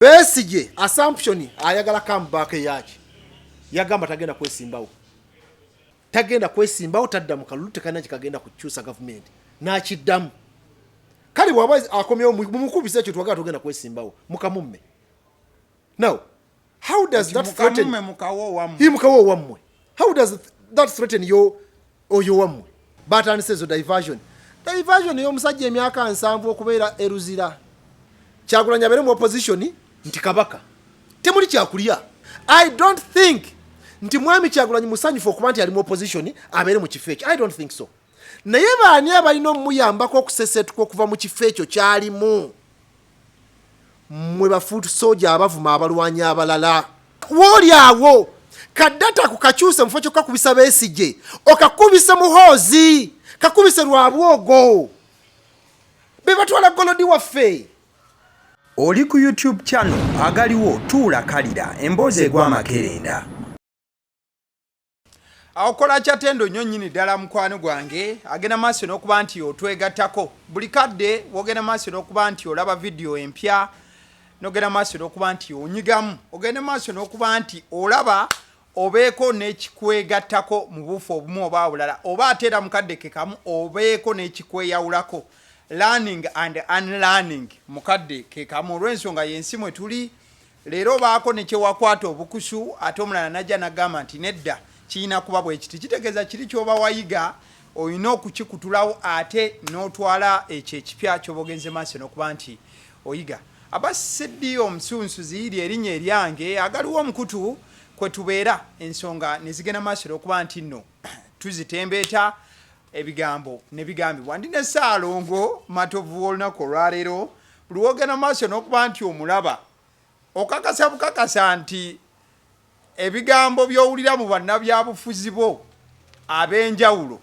Besigye assumption ayagala comeback yaki yagamba tagenda kwesimbawo tadda mu kalulu tekana kikagenda kukyusa government nakiddamu kali bwaba akomyewo mumukubisa ekyo twagala tugenda kwesimbawo mukamumme. Now how does that threaten mukawo wammwe? How does that threaten your wammwe? But and says diversion y'omusajja emyaka 7 okubeera eruzira Kyagulanyi abeere mu opposition nti kabaka temuli kyakulya. I don't think nti mwami Kyagulanyi musanyufu okuba nti ali mu opposition abeere mu kifo ekyo. I don't think so. Naye baani abalina omuyambako okusesetuka okuva mu kifo ekyo kyalimu mwe bafuutu soja abavuma abalwanyi abalala wooli awo kaddata kukakyuse mufo kyokka kubisa Besigye okakubise muhoozi kakubise lwabwogo be batwala golodi waffe. Oli ku YouTube channel Agaliwo tuula kalira emboozi egwa makerenda. Akola kyatendo nnyo nnyini ddala mukwano gwange agenda maaso n'okuba nti otwegattako buli kadde wogenda maaso n'okuba nti olaba video empya n'ogenda maaso n'okuba nti onyigamu ogenda maaso n'okuba nti olaba obeeko n'ekikwegattako mu bufu obumu oba bulala oba ate era mukadde kekamu obeeko n'ekikweyawulako learning and unlearning mukadde kekamu olw'ensonga y'ensi mwe tuli leero baako ne kyewakwata obukusu ate omulala najja n'agamba nti nedda kiina kuba bwe kiti kitegeeza kiri ky'oba wayiga olina okukikutulawo ate n'otwala ekyo ekipya ky'oba ogenze maaso n'okuba nti oyiga. Abasiddi omusunsuzi liri erinnya eryange Agaliwo omukutu kwe tubeera ensonga ne zigenda maaso n'okuba nti nno tuzitembeeta ebigambo ne bigambibwa. Ndi ne Ssalongo Matovu olunaku olwaleero buli wogenda maaso n'okuba nti omulaba okakasa bukakasa nti ebigambo by'owulira mu bannabyabufuzi bo ab'enjawulo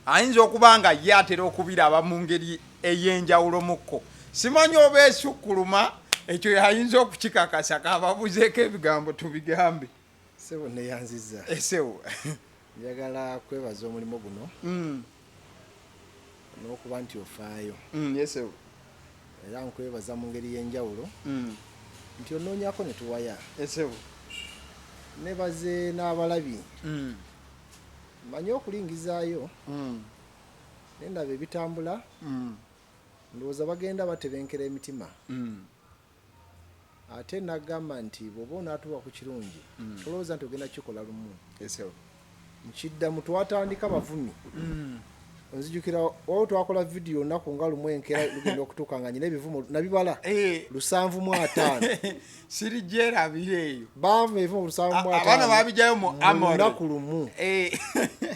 ayinza okuba nga ye atera okubiraba mu ngeri ey'enjawulo mukko. Simanyi oba esukkuluma ekyo yayinza okukikakasa kababuzeeko ebigambo tubigambe. Sebo neyanziza esewo njagala kwebaza omulimu guno n'okuba nti ofaayo yesewo era nkwebaza mu ngeri y'enjawulo nti onoonyako ne tuwaya esewo nebaze n'abalabi manyi okulingizaayo nendaba ebitambula ndowooza bagenda batebenkera emitima ate nagamba nti bw'oba onaatuuka ku kirungi tolowooza nti ogenda kikola lumu nkiddamu twatandika bavumi onzijukira waliwo twakola vidiyo olunaku nga lumu enkera lugenda okutuuka nga nyina ebivumo nabibala 705 sirigyerabire eyo bava ebivumo 705 abaana babijjayo mu amoro lunaku lumu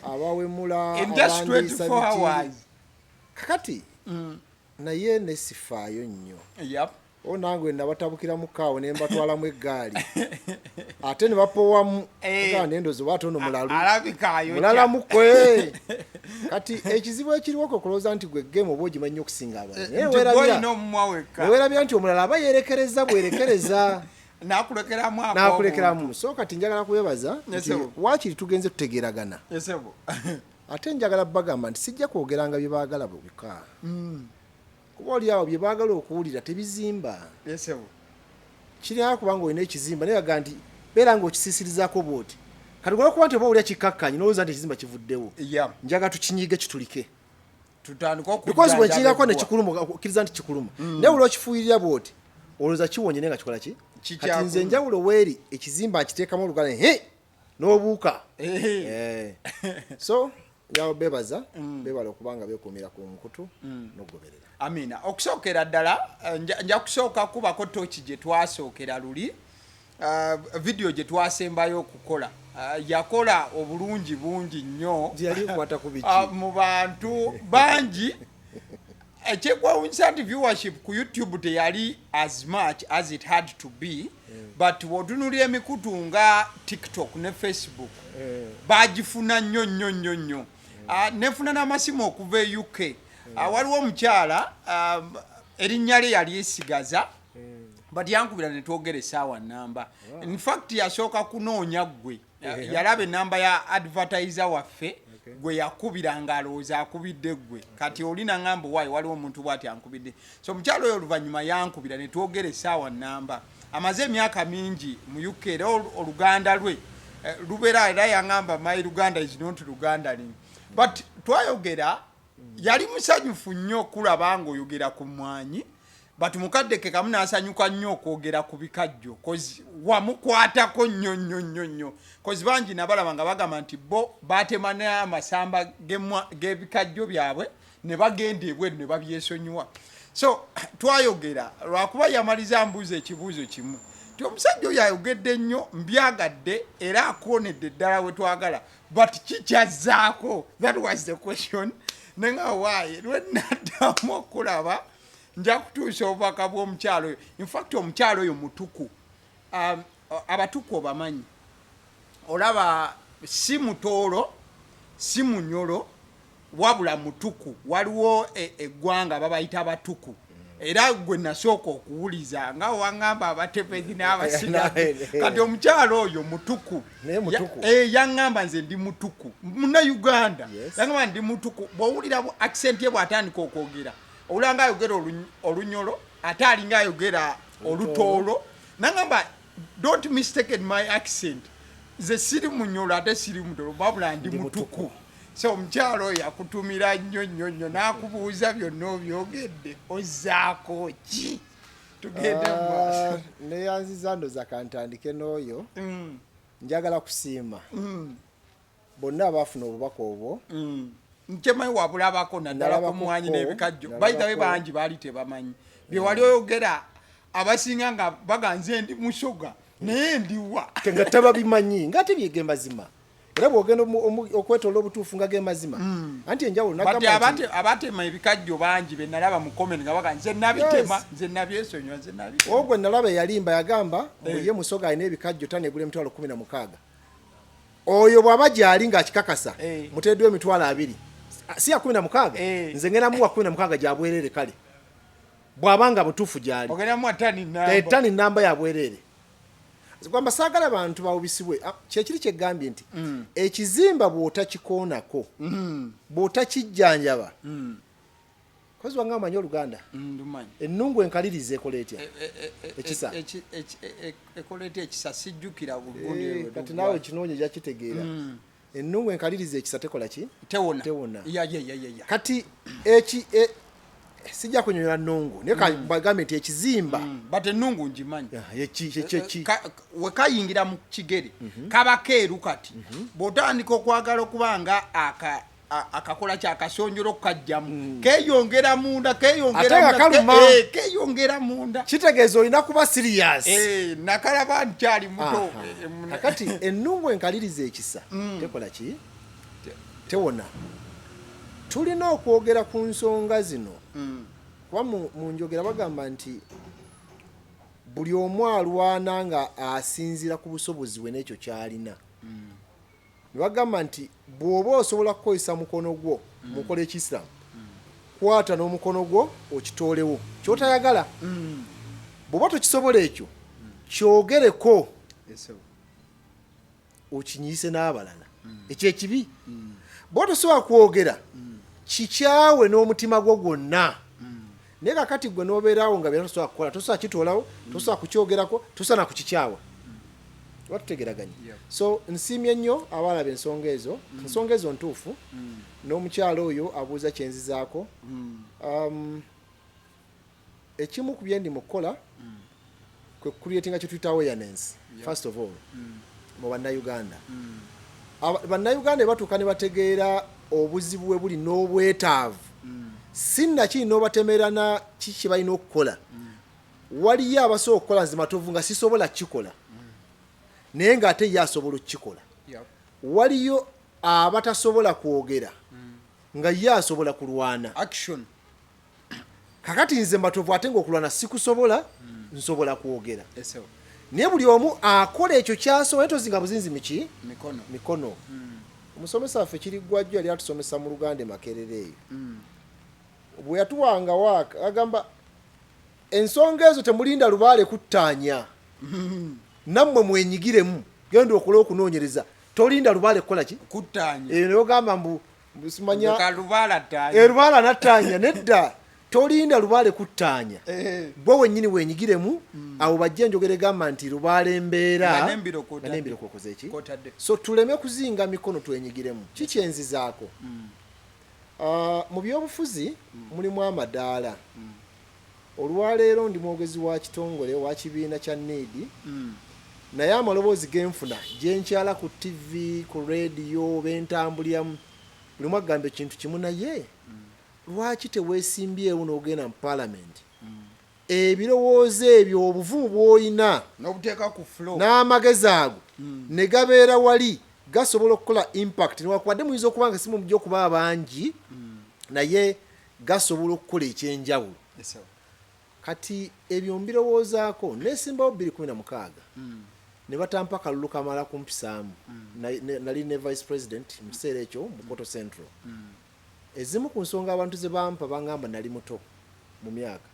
abawemula kakati naye nesifaayo nnyo o nange nabatabukira mu kaawo ne mbatwalamu eggaali ate ne bapowamu nendozo bwate ono mulala mukwe kati ekizibu ekiriwoko kulowooza nti gwe gemu oba ogimanyi okusinga abala weerabya nti omulala aba yerekereza bwerekereza nakulekeramu. So kati njagala kwebaza nti waakiri tugenze tutegeeragana ate njagala bagamba nti sijja kwogeranga bye baagala bubika kuba oli awo bye baagala okuwulira tebizimba kirina kubanga olina ekizimba naye baga nti beera ng'okisiisirizaako bwoti kati gwe okuba nti oba olya kikkakkanye n'olowooza nti ekizimba kivuddewo njagala tukinyiige kitulike because bwe nkirako ne kikuluma okkiriza nti kikuluma naye olwo okifuuyirira bwoti olowooza kiwonye naye nga kikola ki kati nze enjawulo weeri ekizimba nkiteekamu olugala n'obuuka so yawo bebaza bebala okubanga beekuumira ku nkutu n'ogoberera. Amina. Okusookera ddala nja kusooka kubako tochi gye twasookera luli video gye twasembayo okukola yakola obulungi bungi nnyo mu bantu bangi ekyewuunyisa nti viewership ku YouTube teyali as much as it had to be but wotunulira emikutu nga TikTok ne Facebook bagifuna nnyo nefuna n'amasimu okuva e UK waliwo omukyala erinnya lye yali esigaza but yankubira ne twogera essaawa nnamba in fact yasooka kunoonya ggwe yalaba ennamba ya advertiser waffe gwe yakubiranga alowooza akubidde gwe kati olina ngamba waayi waliwo omuntu bw'ati ankubidde so omukyalo oyo oluvannyuma yankubira ne twogera essaawa nnamba amaze emyaka mingi mu UK era oluganda lwe lubeera era yangamba my Luganda is not Lugandaning but twayogera yali musanyufu nnyo okulaba ng'oyogera ku mwanyi but mukadde ke kamu n'asanyuka nnyo okwogera ku bikajjo kozi wamukwatako nnyo kozi bangi nabalaba nga bagamba nti bo baatema n'amasamba g'ebikajjo byabwe ne bagenda ebweru ne babyesonyiwa so twayogera lwakuba yamaliza mbuuza ekibuuzo kimu ti omusajja oyo ayogedde nnyo mbyagadde era akoonedde ddala we twagala but kikyazzaako that was the question nenga waaye lwenaddamu okulaba nja kutuusa obubaka bw'omukyalo oyo in fact omukyalo oyo mutuku abatuku obamanyi olaba si mutoolo si munyolo wabula mutuku waliwo eggwanga babayita abatuku era gwe nasooka okuwuliza nga wangamba abatepezi n'abasiramu kati omukyalo oyo mutuku yangamba nze ndi mutuku muna Uganda yangamba ndi mutuku bw'owulira accent ye bw'atandika okwogera olanga ayogera olunyolo ate alinga ayogera olutoolo nangamba don't mistake my accent ze siri munyolo ate siri mutoolo babula ndi mutuku so omukyalo oyo akutumira nnyo n'akubuuza byonna obyogedde ozzaako ki tugende neyanziza ndoza kantandike n'oyo njagala kusiima bonna abaafuna obubaka obwo nkyemayi wabulabako naddala ku mwanyi n'ebikajjo bayitawe bangi baali tebamanyi bye wali oyogera abasinga nga baganze ndi musoga naye ndiwa nga tababimanyi ngate byege mazima era bwogenda okwetoola obutuufu nga ge mazima anti enjawulo abatema ebikajjo bangi be nalaba mu comment nga baga nze nabitema nze nabyesonywa nze nabitema ogwe nalaba yalimba yagamba ye musoga alina ebikajjo tanegula emitwalo 16 oyo bw'aba gyali ng'akikakasa muteeddwa emitwalo 2 si ya 16 nze ngenda muwa 16 gyabwerere kale bw'abanga butuufu gyali ogenda muwa tani namba yabwerere kwamba saagala abantu bawubisibwe kyekiri kyegambye nti ekizimba bw'otakikoonako bw'otakijjanjaba kozi wange amanyi Oluganda ennungu enkaliriza ekola etya ekisa ekola etya ekisa sijjukira kati naawe kinoonya jakitegeera ennungu enkaliriza ekisa tekola ki tewona kati sijja kunyonyola nnungu naye kagambe nti ekizimba but ennungu ngimanyi wekayingira mu kigere kaba keeru kati bw'otandika okwagala okuba nga akakola kyakasonjolo kukajjamu keyongera munda keyongera munda kitegeeza olina kuba serious nakalaba nkyali muto kati ennungu enkaliriza ekisa tekola ki tewona tulina okwogera ku nsonga zino kuba mu njogera bagamba nti buli omu alwana nga asinziira ku busobozi bwe n'ekyo kyalina ne bagamba nti bw'oba osobola kukozesa mukono gwo mukola ekisiramu kwata n'omukono gwo okitoolewo kyotayagala bw'oba tokisobola ekyo kyogereko okinyiise n'abalala ekyo ekibi bw'oba tosobola kwogera kikyawe n'omutima gwo gwonna naye kakati gwe n'obeerawo nga byonna tosobola kukola tosobola kitoolawo tosobola kukyogerako tosobola na kukikyawa oba tutegeraganye so nsiimye nnyo abalaba ensonga ezo ntuufu n'omukyalo oyo abuuza kyenzizaako ekimu ku bye ndi mu kukola kwe creating kye tuyita awareness first of all mu bannayuganda bannayuganda batuuka ne bategeera obuzibu bwe buli n'obwetaavu sinnakiri n'obatemerana kiki balina okukola waliyo abasobola okukola nze Matovu nga sisobola kukikola naye ng'ate ye asobola okukikola waliyo abatasobola kwogera nga ye asobola kulwana action kakati nze Matovu ate ng'okulwana sikusobola nsobola kwogera naye buli omu akola ekyo kyasobola tozinga buzinzi miki mikono omusomesa waffe Kiriggwajjo yali atusomesa mu Luganda Makerere eyo bwe yatuwanga waaka agamba ensonga ezo temulinda lubaale kuttaanya nammwe mwenyigiremu genda okola okunoonyereza tolinda Lubaale kukola ki kuttanya neyogamba mbu simanya Lubaale nattanya nedda tolinda Lubaale kuttanya bwe wennyini wenyigiremu awo bajja njogere gamba nti Lubaale embeera nembiro kokoze eki so tuleme kuzinga mikono twenyigiremu kikyenzizaako mu byobufuzi mulimu amadaala olwaleero ndi mwogezi wa kitongole wa kibiina kya NEED naye amaloboozi genfuna gyenkyala ku TV ku radio bentambulyamu buli mwagamba ekintu kimu naye lwaki teweesimbyewo n'ogenda mu Parliament ebirowoozo ebyo obuvumu bw'olina n'obuteeka ku flow n'amagezi ago ne gabeera wali gasobola okukola impact newakuwadde muyinza okuba nga simu mujja okuba abangi naye gasobola okukola ekyenjawulo kati ebyo mbirowoozaako neesimbawo 2016 ne batampa kalulu kamala kumpisaamu nali ne vice president mu kiseera ekyo mu Koto Central ezimu ku nsonga abantu ze bampa bangamba nali muto mu myaka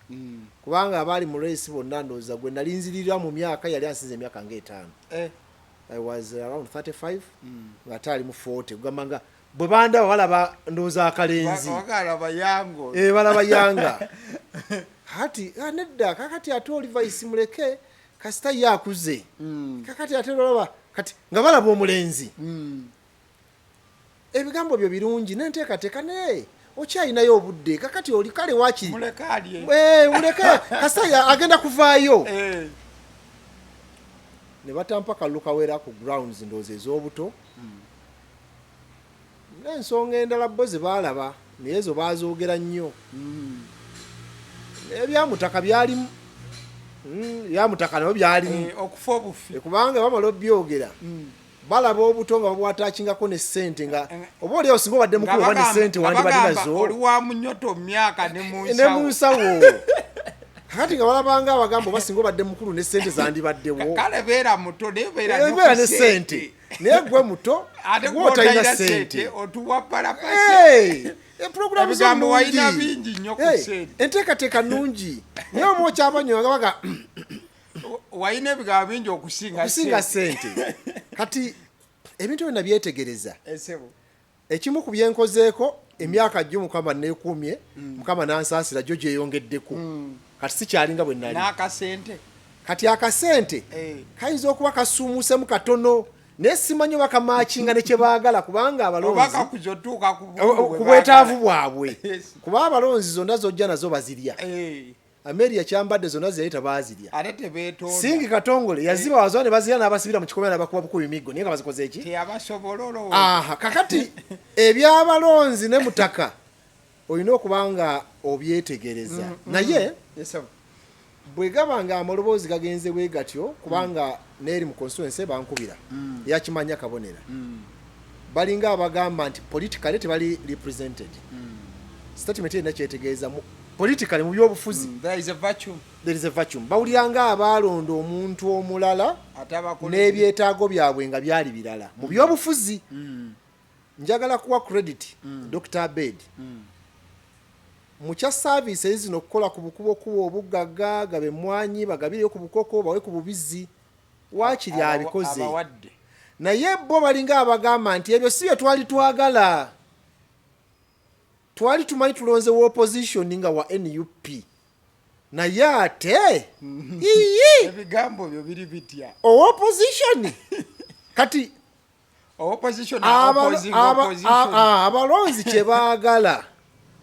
kubanga abaali mu race bonna ndowooza gwe nali nzirira mu myaka yali ansinze emyaka nga 5 I was around 35 ng'ate ali mu 40 kugamba nga bwe bandaba balaba ndowooza akalenzi balaba yanga hati nedda kakati ate oli vice muleke kasita yakuze kakati ate olaba kati nga balaba omulenzi ebigambo byo birungi nenteekateeka naye okyayinayo obudde kakati oli kale wakiri muleke kasita agenda kuvaayo ne batampa kalulu kaweera ku grounds ndowooza ez'obuto n'ensonga endala bo ze baalaba naye ezo baazoogera nnyo ebyamutaka byalimu byamutaka nabyo byalimu okufa obufi kubanga bamala obyogera balaba obuto nga babwataakingako ne ssente nga oba oli osinga obadde mukulu oba ne ssente wandibadde nazo oli wa munyoto myaka ne mu nsawo kakati nga balabanga abagamba oba singa obadde mukulu ne ssente zandibaddewo kale beera muto nebeera ne ssente naye gwe muto gwotalina ssente otuwa parapase programu ebigambo walina bingi nnyo ku ssente enteekateeka nnungi naye oba okyabanyonga baga walina ebigambo bingi okusinga ssente kati ebintu byonna byetegereza ekimu ku byenkozeeko emyaka gyo Mukama neekuumye Mukama nansaasira gyo gyeyongeddeku kati sikyalinga bwe nali kati akasente kayinza okuba kasuumuusemu katono naye simanyi oba kamaakinga ne kye baagala kubanga abalonzi ku bwetaavu bwabwe kuba abalonzi zonna zojja nazo bazirya Ameri yakyambadde zonna ziyita baazirya Singi Katongole yaziba wazo ne bazirya n'abasibira mu kikomera n'abakuba bukubi miggo naye nga bazikoze eki kakati ebyabalonzi ne mutaka olina okubanga obyetegereza naye bwe gabanga amaloboozi gagenze bwe gatyo kubanga neeri mu constituency bankubira yakimanya kabonera balinga abagamba nti politically tebali represented statement erina kyetegeeza politically mu byobufuzi there is a vacuum bawuliranga abalonda omuntu omulala n'ebyetaago byabwe nga byali birala mu byobufuzi njagala kuwa credit Dr. Abed mucha service zino okukola ku bukubo kubo obugagga gabe mwanyi bagabireyo ku bukoko bawe ku bubizi wakiri abikoze naye bo balinga abagamba nti ebyo si bye twali twagala twali tumanyi tulonze wa opposition nga wa NUP naye ate ebigambo byo biri bitya opposition kati abalonzi kye baagala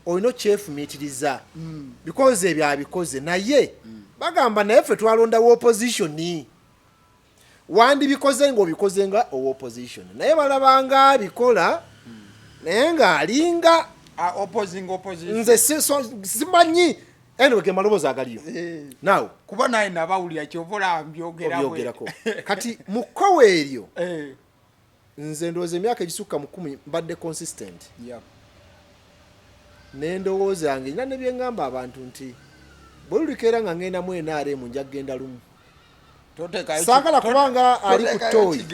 olina okyefumiitiriza because ebyo abikoze naye bagamba naye ffe twalonda wa opposition wandibikoze ng'obikoze nga owa opposition naye balabanga abikola naye ng'alinga nze simanyi anyway ge maloboozi agaliyo nawe kuba naye nabawulira kyovola mbyogerako kati mu kkowa eryo nze ndowooza emyaka egisukka mu 10 mbadde consistent n'endowooza yange nina ne bye ngamba abantu nti bwe lulikeera nga ngenda mu NRM nja kugenda lumu saagala kubanga ali ku ttooyi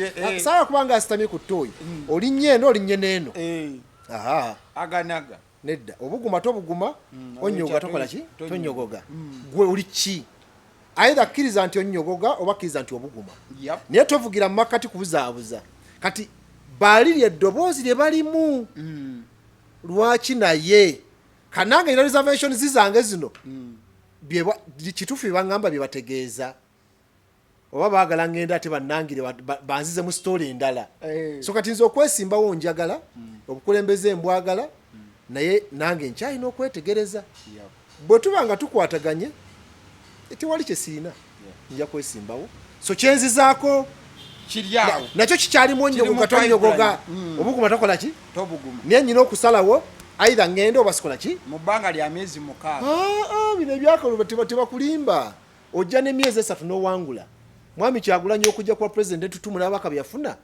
saagala kubanga asitamye ku ttooyi olinnye eno olinnye n'eno aganaga nedda obuguma tobuguma onyogoga tokola ki tonyogoga gwe oli ki either kkiriza nti onyogoga oba kkiriza nti obuguma naye tovugira mu makkati kubuzaabuza kati balirya eddoboozi lye balimu lwaki naye kanange ina reservation zizange zino kituufu bye baŋŋamba bye bategeeza oba baagala ngenda ate bannangire banzize mu story endala so kati nze okwesimbawo njagala obukulembeze mbwagala naye nange nkyalina okwetegereza bwe tuba nga tukwataganye tewali kye siina nja kwesimbawo so kyenzizaako kiryawo nakyo kikyalimu onnyo katonyogoga obuguma takola ki naye nnyina okusalawo aitha ngende oba sikola ki mu bbanga lya myezi 6 bino ebyakolwa tebakulimba ojja n'emyezi 3 n'owangula mwami Kyagulanyi okujja kuba president entutumu n'abaka byafuna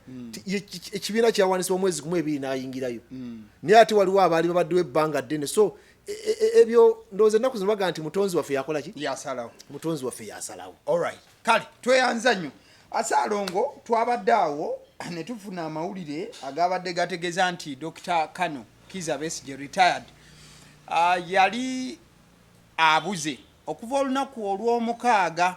ekibiina kyawanisa omwezi 2 n'ayingirayo naye ate waliwo abaali babaddewo ebbanga ddene so ebyo ndowooza ennaku zino baga nti mutonzi waffe yakola ki yasalawo mutonzi waffe yasalawo alright kale tweyanza nnyo Ssalongo twabadde awo ne tufuna amawulire agabadde gategeeza nti Dr. Kano Kizza Besigye retired yali abuze okuva olunaku olw'omukaaga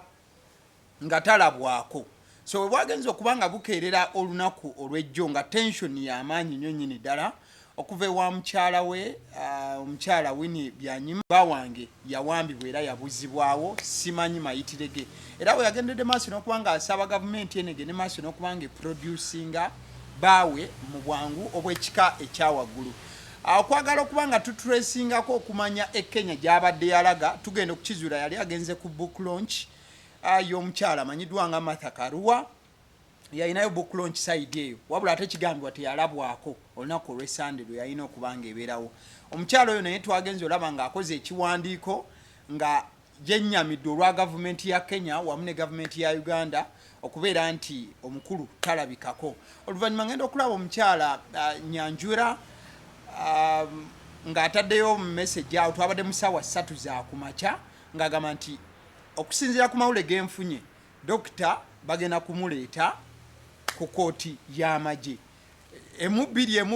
nga talabwako so bwagenza okuba nga bukeerera olunaku olw'ejjo nga tension y'amaanyi nnyo nnyini ddala okuva ewa mukyala we omukyala Winnie Byanyima bawange yawambibwa era yabuzibwawo simanyi mayitirege era bwe yagendedde maaso n'okuba nga asaba gavumenti enegende maaso n'okuba nga eproducinga baawe mu bwangu obw'ekika ekyawaggulu okwagala okuba nga tutracingako okumanya Kenya gy'abadde yalaga tugenda okukizuula yali agenze ku book launch y'omukyala amanyiddwa nga Martha Karua yalinayo book launch side eyo wabula ate kigambibwa teyalabwako olunaku olw'Essande lwe yalina okuba nga ebeerawo omukyala oyo naye twagenze olaba ng'akoze ekiwandiiko nga yennyamidde olwa gavumenti ya Kenya wamu ne gavumenti ya Uganda okubeera nti omukulu talabikako oluvannyuma ngenda okulaba omukyala Nyanjura ng'ataddeyo message awo twabadde mu ssaawa 3 za kumakya ng'agamba nti okusinziira ku mawule genfunye dokita bagenda kumuleeta ku kooti y'amagye emu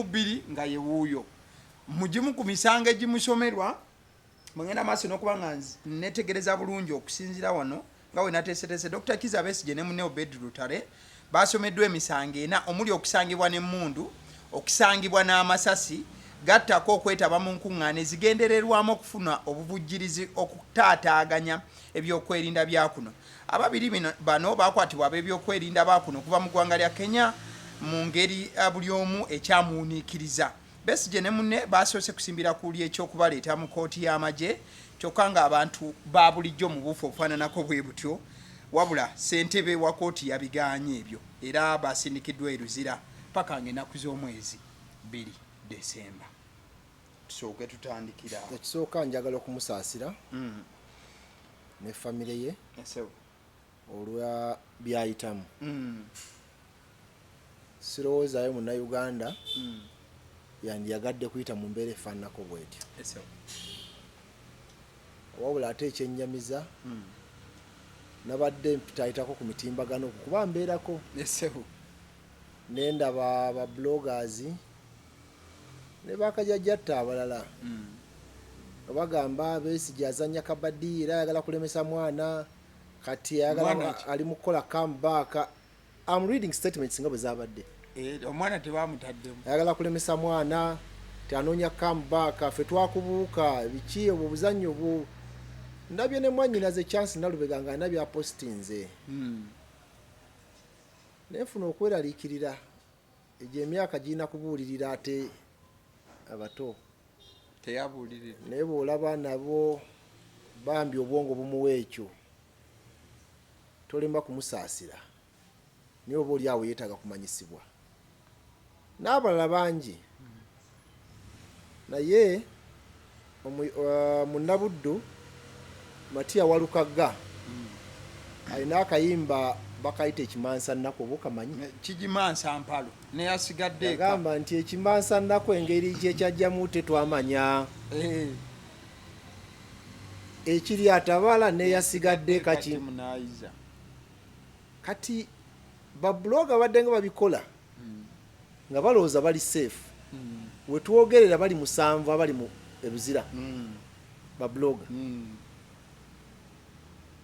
bbiri nga ye wuuyo mugimu ku misango egimusomerwa mwengenda maaso n'okuba nga netegereza bulungi okusinziira wano nga we nateeseteese Dr. Kizza Besigye ne munne Obed Lutale basomeddwa emisango 4 omuli okusangibwa n'emmundu okusangibwa n'amasasi gattako okwetaba mu nkuŋŋaana ezigendererwamu okufuna obuvujjirizi okutaataaganya ebyokwerinda bya kuno ababiri bano bakwatibwa ab'ebyokwerinda ba kuno okuva mu ggwanga lya Kenya mu ngeri buli omu ekyamuwuniikiriza Besigye ne munne basoose kusimbira kuuli ekyokubaleeta mu kooti y'amagye kyokka nga abantu ba bulijjo mu buufu okufaananako bwe butyo wabula ssentebe wa kooti yabigaanye ebyo era basindikiddwa eruzira paka ng'ennaku z'omwezi 2 Desemba tusooke tutandikira ekisooka njagala okumusaasira ne famire ye olwa byayitamu sirowoozaayo munnayuganda yandiyagadde kuyita mu mbeera efaananako bwetyo wabula ate ekyennyamiza nabadde mpitayitako ku mitimbagano kuba mbeerako nendaba ba bloggers ne bakajajjatta abalala bagamba Besigye azannya kabaddi era ayagala kulemesa mwana kati ayagala ali mu kukola comeback. I'm reading statements nga bwe zabadde omwana tebamutaddemu ayagala kulemesa mwana tanoonya comeback ffe twakubuuka biki obwo buzannyo obwo ndabye ne mwannyinaze chance nalubega nga nabya apostinze nefuna okweraliikirira egyo emyaka girina kubuulirira ate abato teyabuulirira naye bw'olaba nabo bambi obwongo bumuwa ekyo tolemba kumusaasira naye oba oli awo yeetaaga kumanyisibwa n'abalala bangi naye munnabuddu Matiya Walukagga alina akayimba bakayita ekimansa nnaku oba okamanyi kigimansa mpalo neyasigadde agamba nti ekimansa nnaku engeri kyekyajjamu tetwamanya ekiri atabala neyasigadde kaki kati babloga badde nga babikola nga balowooza bali safe wetwogerera bali 7 abali mu ebuzira babloga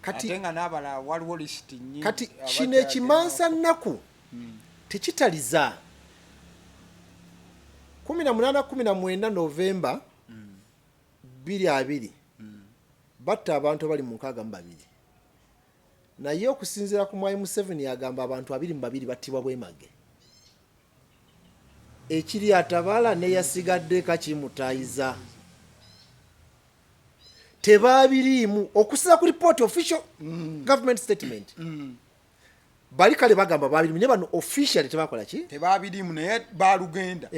kati atenga nabala waliwo list nyingi kati kino ekimansa nnaku tekitaliza 18-19 November 2020 batta abantu bali mu 62 naye okusinziira ku Mwai Museveni yagamba abantu 22 battibwa bwemage ekiri atabala ne yasigadde kakimutayiza tebabirimu okusira ku report official government statement bali kale bagamba babiri ne bano officially tebakola ki tebabirimu naye balugenda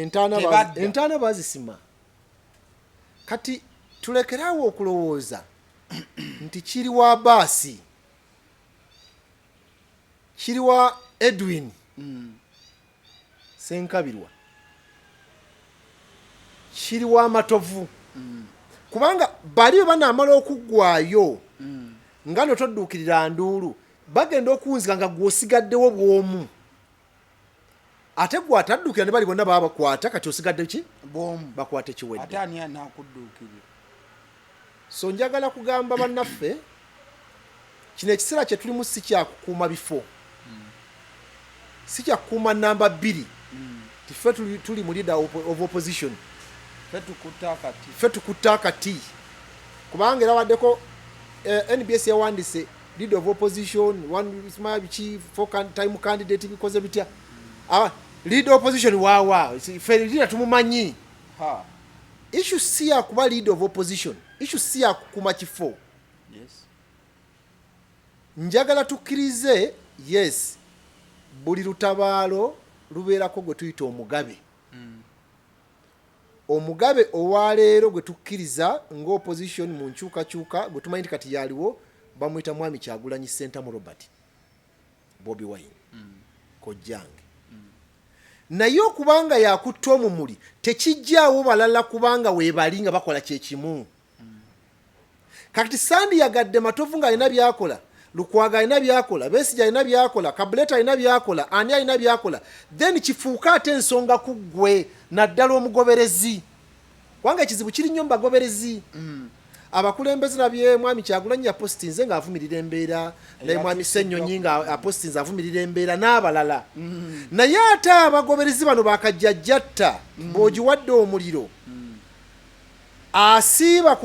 entana bazisima kati tulekerawo okulowooza nti kiri wa basi kiri wa Edwin Senkabirwa kiri wa Matovu kubanga bali banamala okuggwayo ngano todduukirira nduulu bagenda okunzika nga gwosigaddewo bwomu ate gwataddukira ne bali bonna baba bakwata kati osigadde ki bwomu bakwate kiwedde ate ani anakudduukirira so njagala kugamba bannaffe kino ekiseera kye tulimu si kyakukuuma bifo si kyakukuuma namba 2 tiffe tuli mu leader of opposition ffe tukutta akati kubanga era waddeko NBS yawandise leader of opposition one biki for time candidate bikoze bitya leader opposition wawa ffe leader tumumanyi issue si ya kuba leader of opposition issue si ya kukuma kifo yes njagala tukkirize yes buli lutabaalo lubeerako gwe tuyita omugabe omugabe owaleero gwe tukkiriza ng'opposition mu nkyukakyuka gwe tumanyi kati yaliwo bamuyita mwami Kyagulanyi Ssentamu Robert Bobi Wine kojjange naye okubanga yakutta omumuli tekijjaawo balala kubanga weebali nga bakola kyekimu kati Sandi yagadde Matovu nga alina byakola Lukwaga alina byakola Besigye alina byakola Kabuleta alina byakola ani alina byakola then kifuuka ate ensonga ku ggwe naddala omugoberezi kubanga ekizibu kiri nnyo mu bagoberezi abakulembeze nabye mwami Kyagulanyi apostinze nga avumirira embeera naye mwami Ssenyonyi nga apostinze avumirira embeera n'abalala naye ate abagoberezi bano bakajjajjatta bw'ogiwadde omuliro asiiba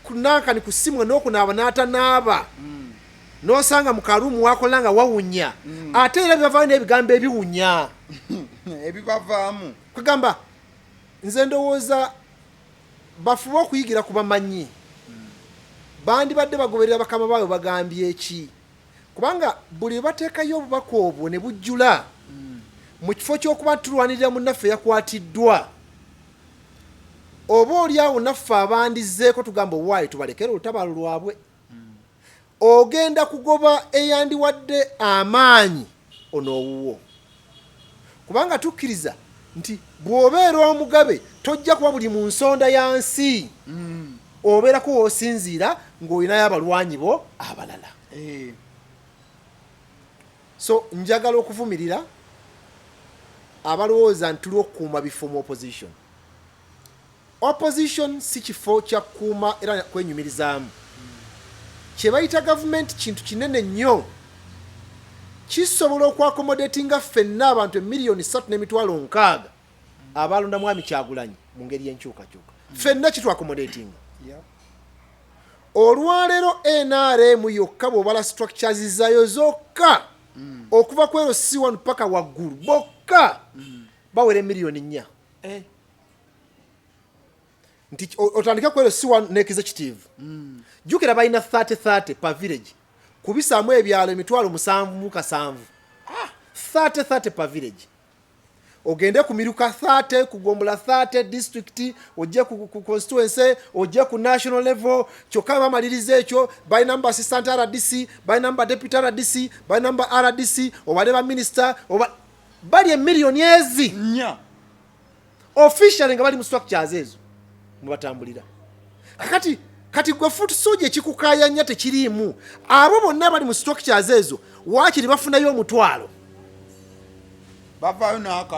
kunankani ku ssimu n'okunaaba n'atanaaba n'osanga mu kaluumu wakola nga wawunya ate era bibavaayo n'ebigambo ebiwunya ebibavaamu kugamba nze ndowooza bafube okuyigira ku bamanyi bandibadde bagoberera bakama baabwe bagambye eki kubanga buli bateekayo obubaka obwo ne bujjula mu kifo ky'okuba tulwanirira munnaffe yakwatiddwa oba oli awo naffe abandizeeko tugamba owaayi tubalekere olutabaalo lwabwe ogenda kugoba eyandiwadde amaanyi onoowuwo kubanga tukkiriza nti bw'obeera omugabe tojja kuba buli mu nsonda ya nsi obeerako w'osinziira ng'olinayo abalwanyi bo abalala so njagala okuvumirira abalowooza nti tuli okukuuma bifo mu opposition si kifo kya kukuuma era kwenyumirizaamu kye bayita gavumenti kintu kinene nnyo kisobola okwakomodatinga ffenna abantu emiliyoni 3.6 abalonda mwami Kyagulanyi mu ngeri y'enkyukakyuka ffenna kitwakomodatinga olwaleero NRM yokka bw'obala structures zayo zokka okuva ku ero C1 paka waggulu bokka bawera emiliyoni 4 nti otandike ku ero C1 ne executive jukira balina 30 per village kubisaamu ebyalo 7,700 30 per village ogende ku Miruka 30 ku Gombola 30 district ojje ku constituency ojje ku national level kyokka bamaliriza ekyo by number assistant RDC by number deputy RDC by number RDC obale ba minister oba bali emiliyoni ezi nya officially nga bali mu structures ezo mubatambulira kati gwe foot soje ekikukayanya tekiriimu abo bonna bali mu structures ezo waakiri bafunayo omutwalo bavaayo n'aka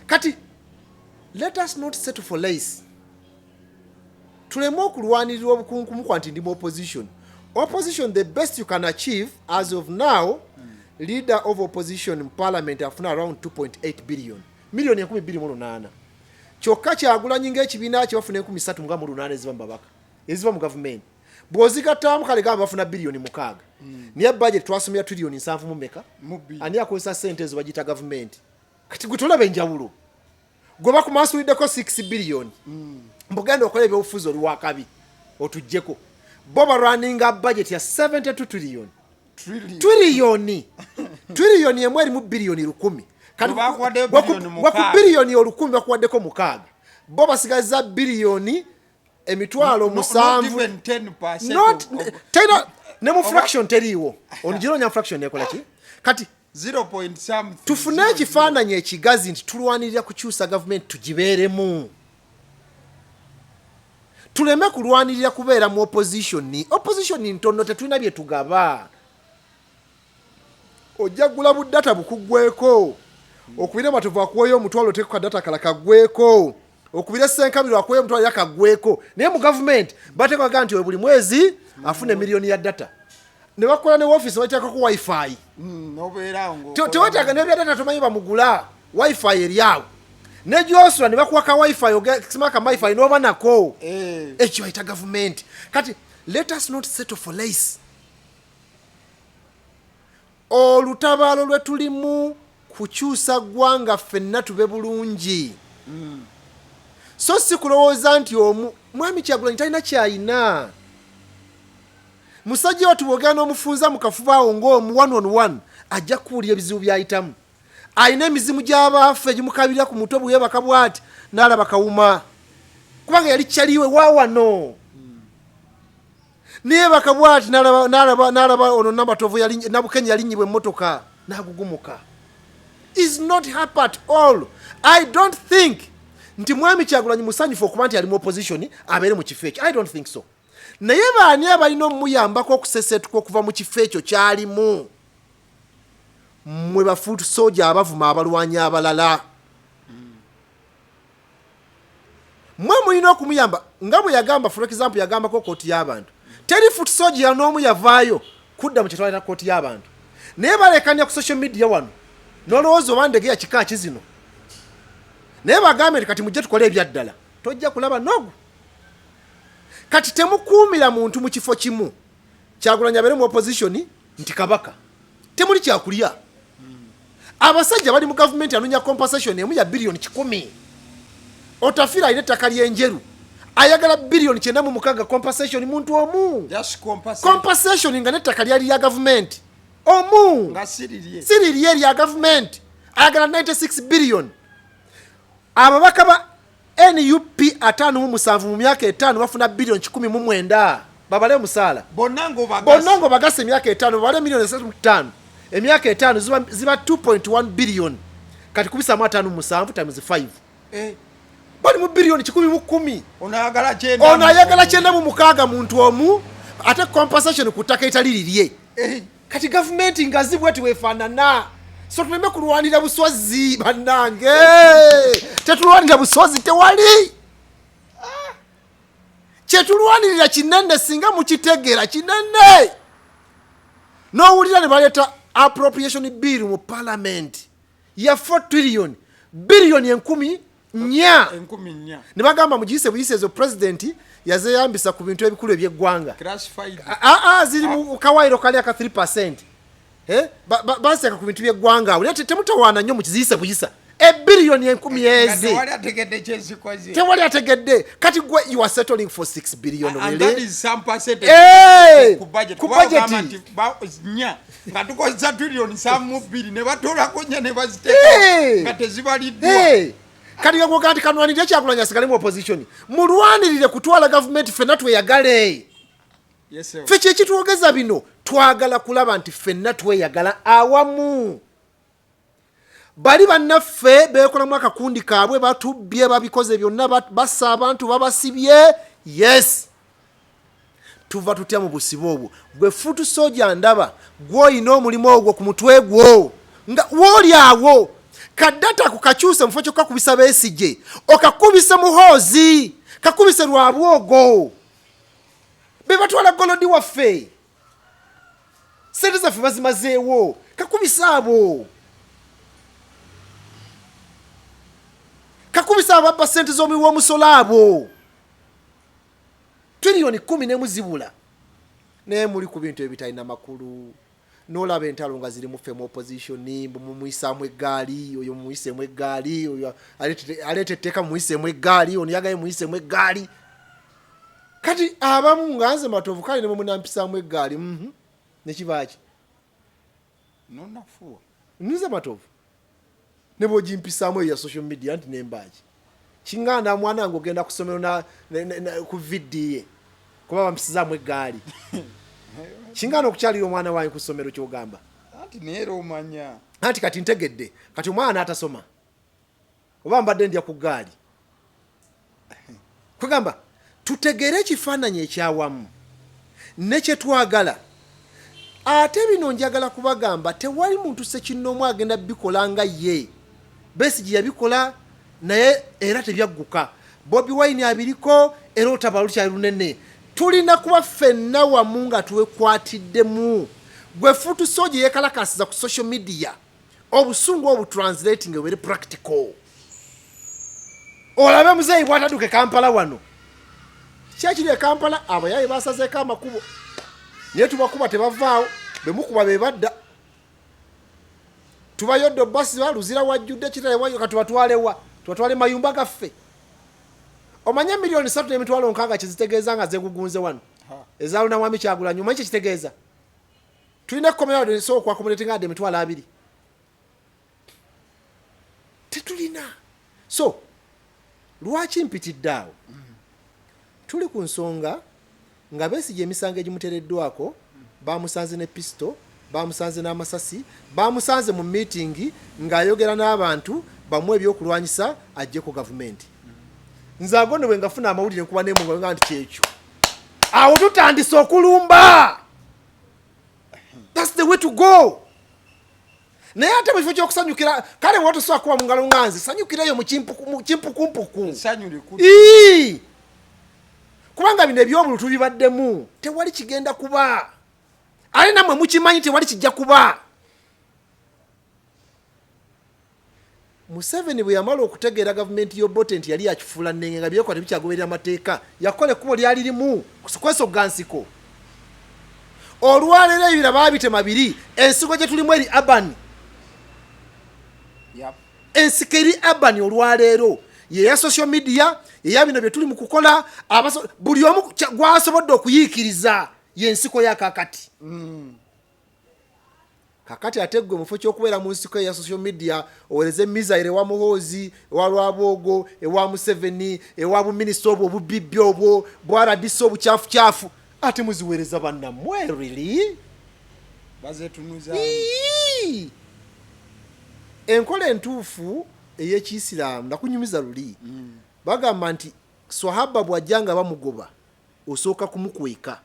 kati let us not settle for less tuleme okulwanirira obukunkumu kwa nti ndi mu opposition the best you can achieve as of now leader of opposition in parliament afuna around 2.8 billion milioni 128 kyokka Kyagulanyi ng'ekibiina kye bafuna 308 eziba mu babaka eziba mu gavumenti bw'ozigattamu kale gamba bafuna bilioni 6 naye budget twasomera trillioni 7 mu meka ani akozesa ssente ezo bagita gavumenti kati gwe tolaba enjawulo gwe bakumaasuliddeko 6 billion mbugenda okola ebyobufuzi oli wakabi otuggyeko bo balwaninga budget ya 72 trillion trillion emu erimu billioni 10 waku billioni 10 bakuwaddeko 6 bo basigaza billioni emitwalo 7 tena ne mu fraction teriiwo onigironya fraction ekola ki kati 0.something tufune ekifaananyi ekigazi nti tulwanirira kukyusa gavumenti tugibeeremu tuleme kulwanirira kubeera mu opposition ntono tetulina bye tugaba ojja gula buddata bukuggweko okubira Matovu akuweeyo omutwalo teku kadata kala kaggweko okubira Ssenkabiro akuweeyo omutwalo yakaggweko naye mu gavumenti bateekaga nti buli mwezi afune milioni ya data ne bakola ne office bateekako wifi tewetaaga nebya data tomanyi bamugula wifi eryawo ne gyosula ne bakuwaka wifi ogesimaka wifi n'oba nako ekyo bayita gavumenti kati let us not settle for less olutabaalo lwe tulimu kukyusa ggwanga ffenna tube bulungi so si kulowooza nti mwami Kyagulanyi talina kyayina musajja watu bwogera n'omufunza mu kafuba awo ng'omu 1-on-1 ajja kuwulira ebizibu by'ayitamu alina emizimu gy'abaafu egimukabirira ku mutwe bweyebaka bw'ati n'alaba kawuma kubanga yali kyaliwe waawano niyebaka bw'ati n'alaba ono Matovu Nabukenya yalinnyibwa emmotoka n'agugumuka is not happy at all. I don't think nti mwami Kyagulanyi musanyufu okuba nti ali mu opposition abeere mu kifo ekyo. I don't think so. Naye baani abalina omuyambako okusesetuka okuva mu kifo ekyo kyalimu mwe bafuutu soja abavuma abalwanyi abalala mwe mulina okumuyamba nga bwe yagamba for example yagambako kooti y'abantu teri fuutu soja n'omu yavaayo kudda mu kyetwalira kooti y'abantu naye balekanya ku social media wano n'olowooza oba ndegeya kika kizino naye bagambe nti kati mujje tukole ebyaddala tojja kulaba nogu kati temukuumira muntu mu kifo kimu Kyagulanyi abeere mu opposition nti kabaka temuli kyakulya abasajja bali mu gavumenti anonya compensation emu ya billion 10 otafira ile ettaka ly'enjeru ayagala billion 9 compensation muntu omu just compensation nga nettaka lyali lya gavumenti omu nga siririye lya gavumenti ayagala 96 billion ababaka ba NUP 5 mu myaka 5 bafuna billion 19 babale musala bonango bagase emyaka 5 babale milioni 35 emyaka 5 ziba 2.1 billion kati kubisa 5 times 5 bali mu billion 10 onayagala kyenda mu mukaga muntu omu ate compensation kutaka italiriye kati government ngazibwe tiwefanana so tuleme kulwanira buswazi bannange tetulwanira buswazi tewali kyetulwanirira kinene singa mukitegera kinene n'owulira ne baleeta appropriation bill mu parliament ya 4 trillion billion 10 ne bagamba mugiyise buyise ezo president yazeyambisa ku bintu ebikulu eby'eggwanga ziri mu kawairo kali aka 3%. Baseka ku bintu by'eggwanga awo temutawaana nnyo mu kiziyise buyisa billion 10 ezi tewali ategedde kati gwe you are settling for 6 billion and that is some percentage ku budget nga tukozesa trillion 3 ne batolako nya ne baziteeka nga tezibaliddwa kati nga kati kanwanirire Kyagulanyi asigale mu opposition mulwanirire kutwala government fenna tweyagale ffe kyekitwogeza bino twagala kulaba nti fenna tweyagala awamu bali bannaffe beekolamu akakundi kaabwe batubbye babikoze byonna bassa abantu babasibye yes tuva tutya mu busibe obwo gwe fuutu soja ndaba gw'olina omulimu ogwo ku mutwe gwo nga wooli awo kadata kukakyusa mufo kyokka kubisa Besigye okakubise muhoozi kakubise lwa bwogo be batwala golodi waffe sente zaffe bazimazeewo kakubise abo mukubisa ababba sente z'omuwi w'omusolo abo triliyoni 10 ne muzibula naye muli ku bintu ebitalina makulu n'olaba entalo nga ziri muffe opposition mumuyisaamu eggaali oyo mumuyiseemu eggaali oyo aleeta etteeka mumuyiseemu eggaali ono yagaye mumuyiseemu eggaali kati abamu nga nze Matovu kale ne mumunampisaamu eggaali nekibaaki nonafuwa nze Matovu ne bwogimpisaamu eyo ya social media nti nembaaki kinganda mwana wange ogenda ku ssomero ku vidiye kuba bampisizaamu eggaali kingana okukyalira omwana wange ku ssomero kyogamba anti neera omanya anti kati ntegedde kati omwana atasoma oba mbadde ndya ku ggaali kwegamba tutegeere ekifaananyi ekyawamu ne kyetwagala ate bino njagala kubagamba tewali muntu sekinnoomu agenda bikola nga ye Besigye yabikola naye era tebyagguka Bobi Wine abiriko era otabalu kyali lunene tulina kuba ffenna wamu nga twekwatiddemu gwe futu soje yekalakasiza ku social media obusungu obutranslating ebere practical olabe muzeeyi bwataduke Kampala wano kyakiri e Kampala abayayi basazeeko amakubo naye tubakuba tebavaawo bemukuba bebadda tubayodde basi baluzira wajjudde kitale wayo katubatwalewa tubatwale mayumba gaffe omanya milioni 3.6 kizitegeeza nga zegugunze wano ezaluna mwami kyagula nyuma ekyo kitegeeza tulina komera so kwa community ngade mitwala 2 tetulina so lwaki mpitiddaawo tuli ku nsonga nga Besigye emisango egimutereddwako bamusanze ne pisto bamusanze n'amasasi bamusanze mu meeting ng'ayogera n'abantu bamwe ebyokulwanyisa ajje ku gavumenti nze agonde bwe ngafuna amawulire nkuba nemunga nga nti kyekyo awo tutandise okulumba that's the way to go naye ate mu kifo ky'okusanyukira kale watosobola kuba mu ngalo nganzi sanyukireyo mu kimpukumpuku kubanga bino ebyobulutu bibaddemu tewali kigenda kuba ale namwe mukimanyi tewali kijja kuba Museveni bwe yamala okutegeera gavumenti y'Obote nti yali yakifuula nnenge nga byekola tebikyagoberera amateeka yakola ekkubo lyali limu kwesoga nsiko olwaleero ebira baabitema 2 ensiko gye tulimu eri urban ensiko eri urban olwaleero yeya social media yeya bino bye tuli mu kukola buli omu gwasobodde okuyiikiriza yensiko yakakati kakati ategwe mufo ky'okubeera mu nsiko ya social media owereze Mizaire wa Muhoozi ewa Lwabwogo ewa Museveni ewa buminisita obwo obubibbi obwo bwaradisa obukyafu ate muziweereza bannammwe really bazetunuza enkola entuufu ey'Ekiyisiraamu nakunyumiza luli bagamba nti swahaba bw'ajjanga bamugoba osooka kumukweka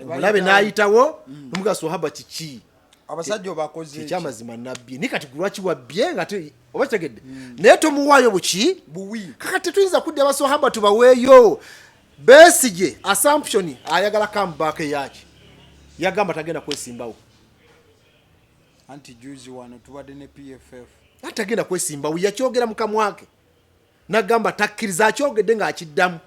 omulabe n'ayitawo nomuga swahaba kiki abasajja bakoze ekyamazima nabbi ni kati lwaki wabbye nga oba kitegedde naye tomuwaayo buki buwi kakati tuyinza kudda abaswahaba tubaweeyo Besigye assumption ayagala comeback yaki yagamba tagenda kwesimbawo anti juzi wano tubadde ne PFF atagenda kwesimbawo yakyogera mu kamwake nagamba takkiriza akyogedde ng'akiddamu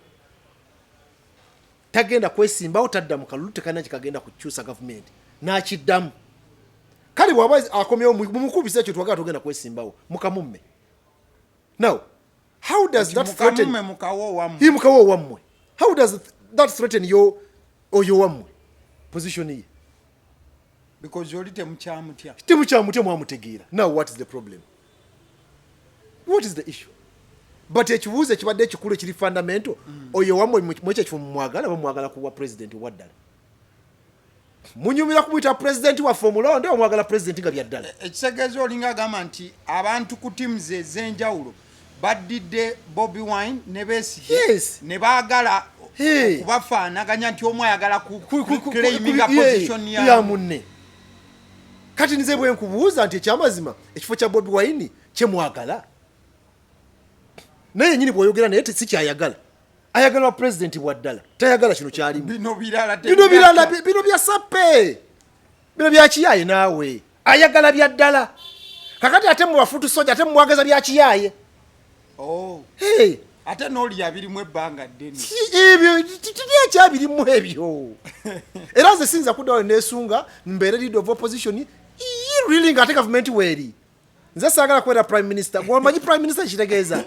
tagenda kwesimbawo tadda mu kalulu tekana kikagenda kukyusa gavumenti n'akiddamu kale bwaba akomyewo mumukubisa ekyo twagala tugenda kwesimbawo mukamumme now how does that threaten mukawo wammwe how does that threaten your wammwe position ye because yoli temukyamutya mwamutegeera now what is the problem what is the issue but ekibuuzo ekibadde ekikulu ekiri fundamental oyo wammwe mwekyo ekifo mwagala kuwa president waddala munyumira kumuyita president waffe omulonde omwagala president nga byaddala ekitegeeza olinga agamba nti abantu ku teams ez'enjawulo baddidde Bobi Wine ne Besigye ne baagala okubafaanaganya nti omu ayagala kuclaiminga position ya munne kati nize bwe nkubuuza nti ekyamazima ekifo kya Bobi Wine kyemwagala naye nyini bw'oyogera naye si kyayagala ayagala president bwaddala tayagala kino kyalimu bino bya sappe bino bya kiyaye naawe ayagala byaddala kakati ate mu bafutu soja ate mwageza bya kiyaye Hey, ate n'oli yabirimu ebbanga ddene. Ebyo kyabirimu ebyo. Era nze sinza kuddawo neesunga mbeere leader of opposition really ng'ate government weeri. Nze saagala kubeera prime minister. Bw'omanyi prime minister kitegeeza.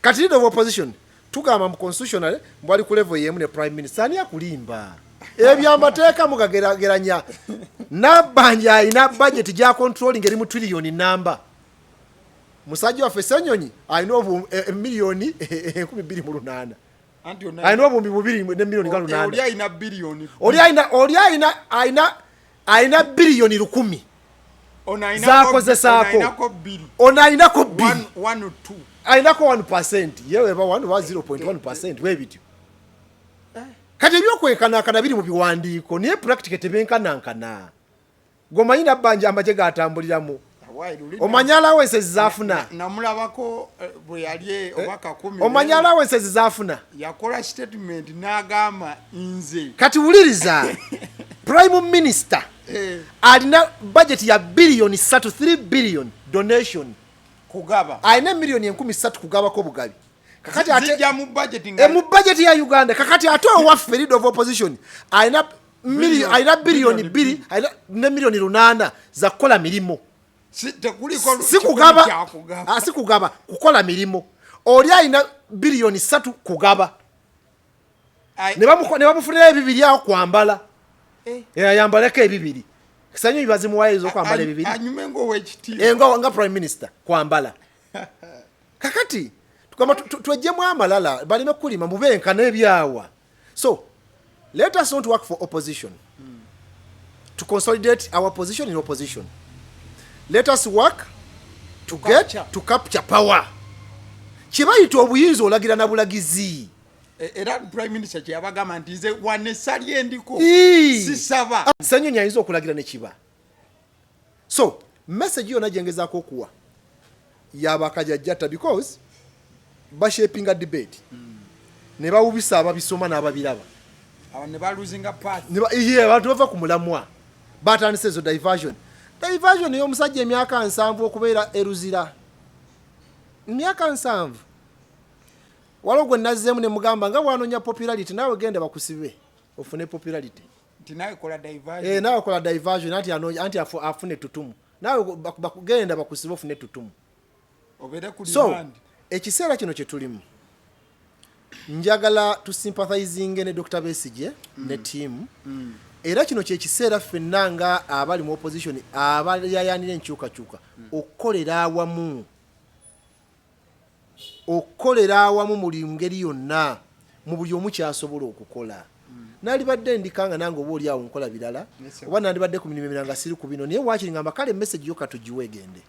Kati leader of opposition tugamba mu constitutional mbwali ku level yemu ne prime minister ani akulimba. Ebyamateeka mugageranya. Nabbanja alina budget gya controlling eri mu trillion namba. Musajja waffe Ssenyonyi alina miliyoni 208. Alina obumbi 2 ne miliyoni 8. Oli alina billion. Oli alina biliyoni 10. Zakozesaako. Ono alinako 2. 1 or 2. Alinako 1%. Yewe ba 0.1% webityo. Kati ebyokwenkanankana biri mu biwandiiko naye practice tebenkanankana. Gomanyi nabbanja amaje gatambuliramu. Omanya allowances zaafuna. Namulabako bwe yali obaka 10. Omanya allowances zaafuna. Yakola statement n'agamba nze. Kati wuliriza. Prime Minister alina budget ya billion 3 billion donation kugaba. Alina miliyoni 13 kugabako bugabi. Kakati ate zijja mu budget nga mu budget ya Uganda kakati ate owaffe leader of opposition alina billion 2 alina ne miliyoni 8 za kukola milimo. Sikugaba kukola milimo. Oli alina billion 3 kugaba. Ne bamufunira ebibiri awo kwambala. Yambaleko ebibiri. Kisanyo bibazimuwayo kwambala ebibiri. Anyume ngo wekiti. Nga prime minister kwambala. Kakati tukama twejjemu amalala balime kulima mubenkana ebyawa. So let us not work for opposition. To consolidate our position in opposition. Let us work to capture power. Kibayita obuyinza olagira na bulagizi. Era prime minister kyabagamba nti nze wane sali endiko sisaba. Ssenyonyi ayinza okulagira ne kiba. So message yona jengezaako okuwa yabakajajjata because bashaping a debate. Ne bawubisa ababisoma n'ababiraba. Ne baluzinga part. Abantu bava ku mulamwa. Batandise zo diversion. Diversion y'omusajja emyaka 7 okubeera eruzira. Emyaka 7. Walo gwe nazzeemu ne mugamba nga bwanonya popularity nawe gende bakusibe ofune popularity. Nti nawe kola diversion. Nawe kola diversion anti afune tutumu. Nawe bakugenda bakusibe ofune tutumu. Obere ku so demand. Ekiseera kino kye tulimu. Njagala tu sympathizing ne Dr. Besigye ne team. Era kino kye kiseera ffenna nga abali mu opposition abayayanira enkyukakyuka okukolera awamu. Okolera awamu mu ngeri yonna mu buli omu kyasobola okukola. Nalibadde ndikanga nange oba oli awo nkola birala oba nandibadde ku mirimu emirala nga siri ku bino naye waakiri ngamba kale message yo katugiweegende.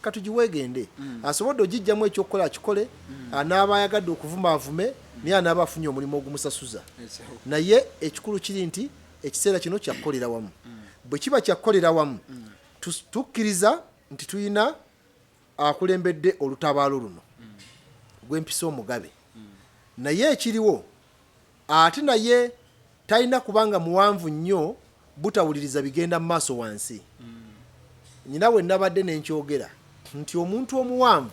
Katugiweegende. Asobodde ogijjamu ekyokukola akikole, anaabayagadde okuvuma avume naye anaaba afunye omulimu ogumusasuza. Naye ekikulu kiri nti ekiseera kino kyakukolera wamu. Bwe kiba kyakukolera wamu tukkiriza nti tuyina akulembedde olutabaalo luno gw'empisa omugabe. Naye ekiriwo ate naye talina kubanga muwanvu nnyo butawuliriza bigenda mu maaso wansi. Nyina we nabadde n'enkyogera nti omuntu omuwanvu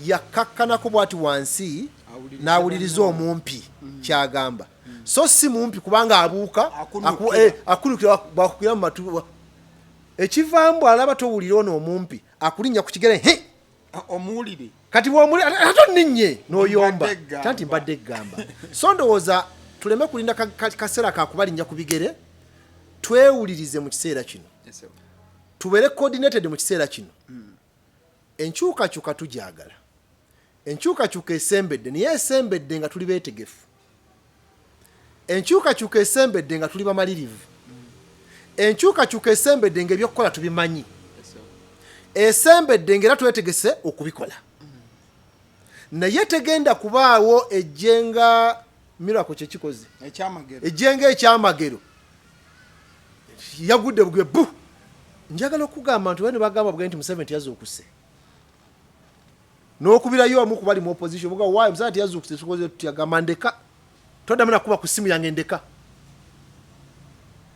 yakkakkanako bw'ati wansi n'awuliriza omumpi kyagamba. So si mumpi kubanga abuuka akulukira bakukira mu matu. Ekivaamu alaba towulira ono omumpi akulinnya ku kigere omuwulire. Kati bw'omuli ate ninye n'oyomba tanti mbadde gamba. So ndowooza tuleme kulinda kaseera kakubalinnya ku bigere, twewulirize mu kiseera kino. Tubeere coordinated mu kiseera kino. Enkyukakyuka tujagala. Enkyukakyuka esembedde naye esembedde nga tuli beetegefu. Enkyukakyuka esembedde nga tuli bamalirivu. Enkyukakyuka esembedde nga ebyokukola tubimanyi. Esembedde ngera twetegese okubikola. Naye tegenda kubaawo ejjenga miracle kye kikoze. Ejjenga ekyamagero. Yagudde bugwe bu. Njagala okugamba nti wene bagamba bugwe nti Museveni yazukuse. N'okubirayo amu kubali mu opposition buga why Museveni yazukuse tukoze tutiyagamba ndeka. Todamina kuba ku simu yange ndeka.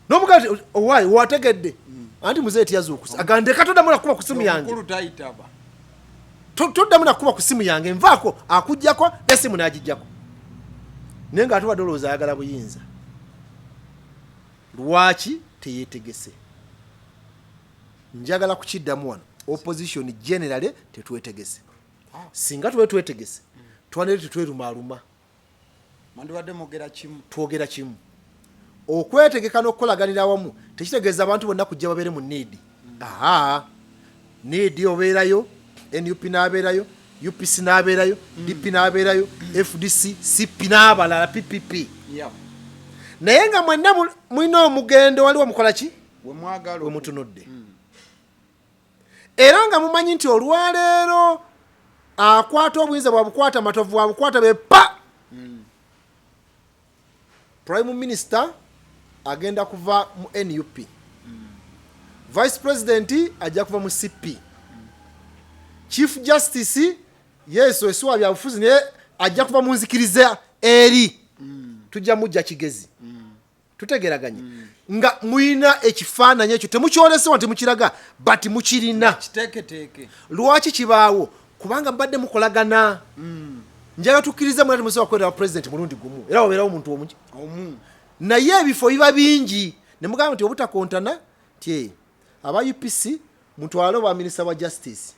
N'omuga why wategedde. Anti Museveni yazukuse. Agandeka todamina kuba ku simu yange. toddamu nakuba ku simu yange nvaako akujjako n'essimu n'agijjako naye nga ate wadde olowooza ayagala buyinza lwaki teyeetegese njagala kukiddamu wano opposition generally tetwetegese singa tuwe twetegese twanere tetwerumaaluma twogera kimu okwetegeka n'okukolaganira awamu tekitegeeza abantu bonna kujja babeere mu need need obeerayo NUP n'abeerayo UPC n'abeerayo DP n'abeerayo FDC CP n'abalala PPP naye nga mwenna mulina omugendo waliwo mukola ki we mutunudde era nga mumanyi nti olwaleero akwata obuyinza bwabukwata Matovu bwabukwata bepa Prime Minister agenda kuva mu NUP Vice President ajja kuva mu CP Chief Justice yeso eswa bya bufuzi naye ajja kuva mu nzikiriza eri tujja mujja kigezi tutegeraganye nga muina ekifaananyi ekyo temukyolese temukiraga but mukirina kiteeketeke lwaki kibaawo kubanga mbadde mukolagana njaga tukkirize mwati musobola kwera president mulundi gumu era wabeerawo omuntu omu naye ebifo biba bingi ne mugamba nti obutakontana ti aba UPC mutwalo ba minister wa justice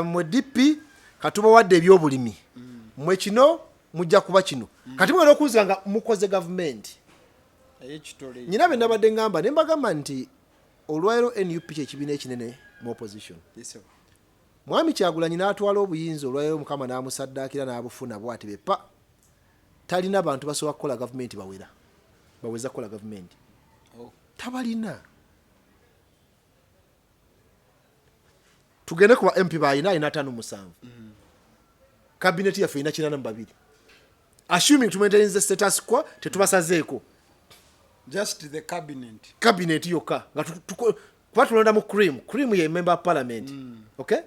mwe DP katuba wadde ebyobulimi mwe kino mujja kuba kino kati mwe okuza nga mukoze government nyina be nabadde ngamba ne mbagamba nti olwairo NUP kyekibina ekinene mu opposition mwami Kyagulanyi n'atwala obuyinza olwairo mukama n'amusaddaakira n'abufuna bwati bepa talina abantu basobola kukola government baweza kukola government tabalina tugende kuba MP bayina 57 cabinet yaffe ina 82 assuming to maintain the status quo tetubasazeeko just the cabinet yoka nga kuba tulonda mu cream ye member of parliament okay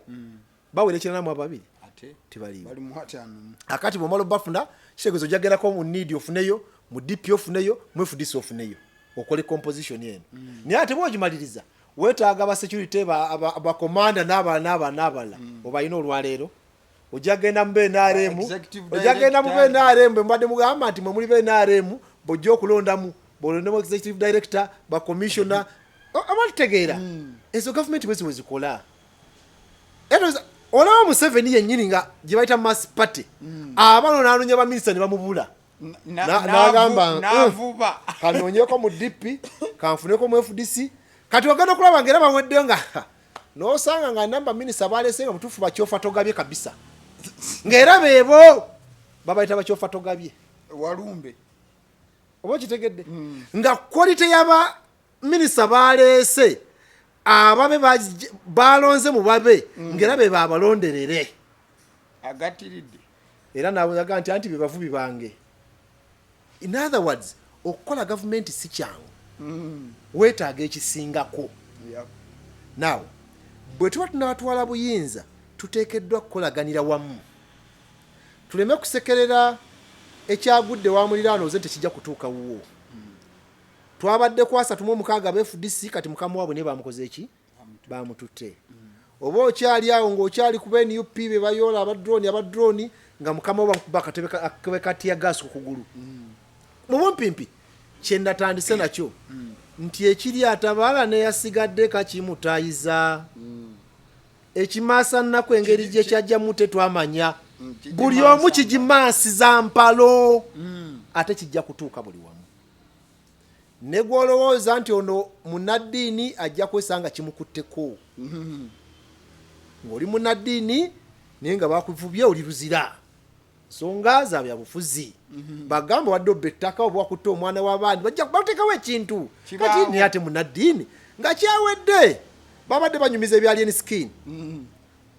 bawere kinanamu ababiri tibaliwo akati bwomala bafuna kitegezo jagerako mu need ofuneyo mu DP ofuneyo mu FDC ofuneyo okole composition yenu naye ate bwogimaliriza wetaaga ba security ba commander n'abala obayina olwaleero ojagenda mu BNRM ojagenda mu BNRM mbadde mugamba nti mwe muli BNRM bojja okulondamu bolondemu executive director ba commissioner abalitegeera ezo government bwezi zikola olawo Museveni yennyini nga gye bayita mass party abano n'anonya baminista ne bamubula n'agamba kanoonyeko mu DP kanfuneko mu FDC kati ogenda okulaba ngera baweddeyo nga n'osanga nga namba minista balese nga mutuufu bakyofa togabye kabisa ng'era beebo babayita bakyofa togabye walumbe oba kitegedde nga quality y'aba minista balese ababe balonze mu babe ngera be babalonderere agatiridde era nabo yaga nti be bavubi bange in other words okukola government si kyangu wetaaga ekisingako now bwe tuba tunatwala buyinza tuteekeddwa kukolaganira wamu tuleme kusekerera ekyagudde wa muliraano oze tekijja kutuuka wuwo twabadde kwasa tumu omukaaga ba FDC kati mukama wabwe ne bamukoze eki bamututte oba okyali awo ng'okyali kuba NUP be bayoola abadroni nga mukama wabwe bamukuba akatebe kati ya gas ku kugulu mu bumpimpi kye natandise nakyo nti ekiri atabaala neyasigadde kakimutayiza ekimaasa nnaku engeri gye kyajjamu tetwamanya buli omu kigimaasiza mpalo ate kijja kutuuka buli wamu ne gwolowooza nti ono munnaddiini ajja kwesanga kimukutteko ng'oli munnaddiini naye nga bakuvubye oli luzira nsonga za bya bufuzi bagamba wadde obba ettaka oba wakutte omwana w'abandi bajja bateekawo ekintu kati naye ate munnaddiini nga kyawedde babadde banyumiza ebyalien skin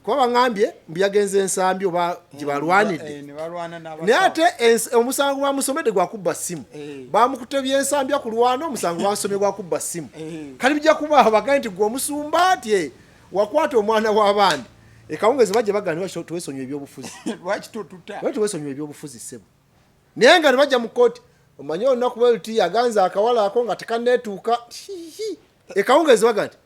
kuba baŋŋambye mbu yagenze ensambi oba gye balwanidde naye ate omusango bamusomedde gwakubba ssimu bamukutte byensambya ku lwana omusango basomye gwakubba ssimu kali bijja kuba bagambye nti gwe omusumba atye wakwata omwana w'abandi ekawungezi bajja bagamba tuwesonywa ebyobufuzi lwaki totuta tuwesonywa ebyobufuzi ssebo naye nga ne bajja mu kooti omanye olunaku bwe luti yaganza akawala ako nga tekaneetuuka ekawungezi baga nti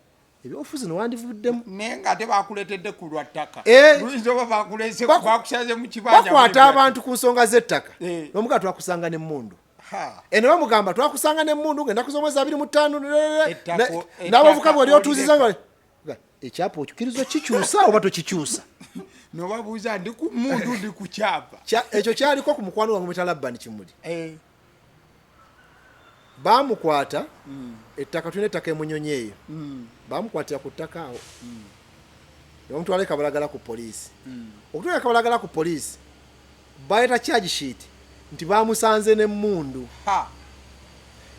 ebyobufuzi newandivuddemu naye ng'ate bakuleetedde ku lwa ttaka Eh. luyinza oba bakuleese bakusaze mu kibanja bakwata abantu ku nsonga z'ettaka Eh. n'omugaa twakusanga n'emmundu Ha. ne bamugamba twakusanga n'emmundu ng'ennaku z'omwezi 25 Ettako- n'abavuka bwe ettaka ly'otuuziza ekyapa okkiriza kikyusa oba tokikyusa nobabuuza ndi ku mundu ndi ku kyapa ekyo kyaliko ku mukwano wange mutalabani kimuli Eh. bamukwata ettaka tulina ettaka emunyonyi eyo bamukwatira ku ttaka awo omutwala kabalagala ku poliisi okutwala kabalagala ku poliisi bayita charge sheet nti bamusanze n'emmundu Ha.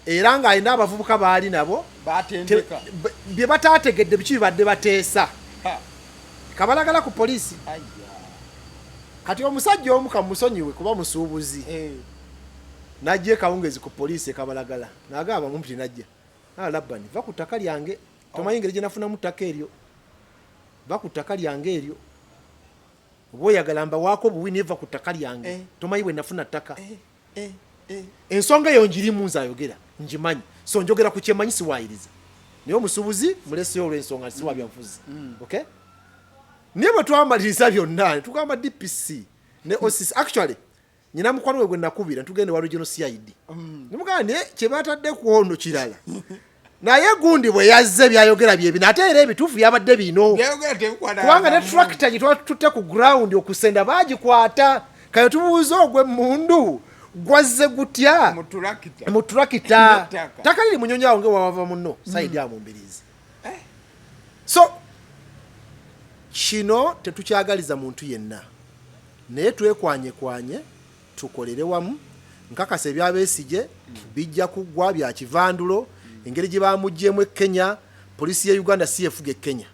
era ng'alina abavubuka baali nabo Batendeka. bye bataategedde biki bibadde bateesa Ha. kabalagala ku poliisi Ayya. kati omusajja omu kamusonyiwe kuba musuubuzi Eh. najja kawungezi ku poliisi ekabalagala nagamba mumpi najja labani va ku ttaka lyange tomanyi ngeri gye nafunamu ttaka eryo va ku ttaka lyange eryo oba oyagala mbawaako obuwi neva ku ttaka lyange tomanyi bwe nafuna ttaka ensonga eyo njirimu nzayogera njimanyi so njogera ku kyemanyi siwaayiriza naye omusuubuzi muleseyo olw'ensonga siwabyanfuzi okay naye bwe twamaliriza byonna tugamba DPC ne OCC actually nyina mukwano we gwe nakubira ntugende wa regional CID nimugamba naye kye batadde ku ono kirala naye gundi bwe yazze byayogera byebina ate era ebituufu byabadde bino Byayogera tebikwana kubanga ne na tractor gye twatutte ku ground okusenda baagikwata kayo tubuuza ogwe mundu gwazze gutya mu tractor. mu tractor Ettaka. ttaka liri munyonyi awo ngewawava muno sayidi awo mbirizi so kino tetukyagaliza muntu yenna naye twekwanye tukolere wamu nkakasa ebya Besigye bijja kuggwa bya kivandulo engeri gye bamuggyemu e Kenya poliisi ya Uganda CFG e Kenya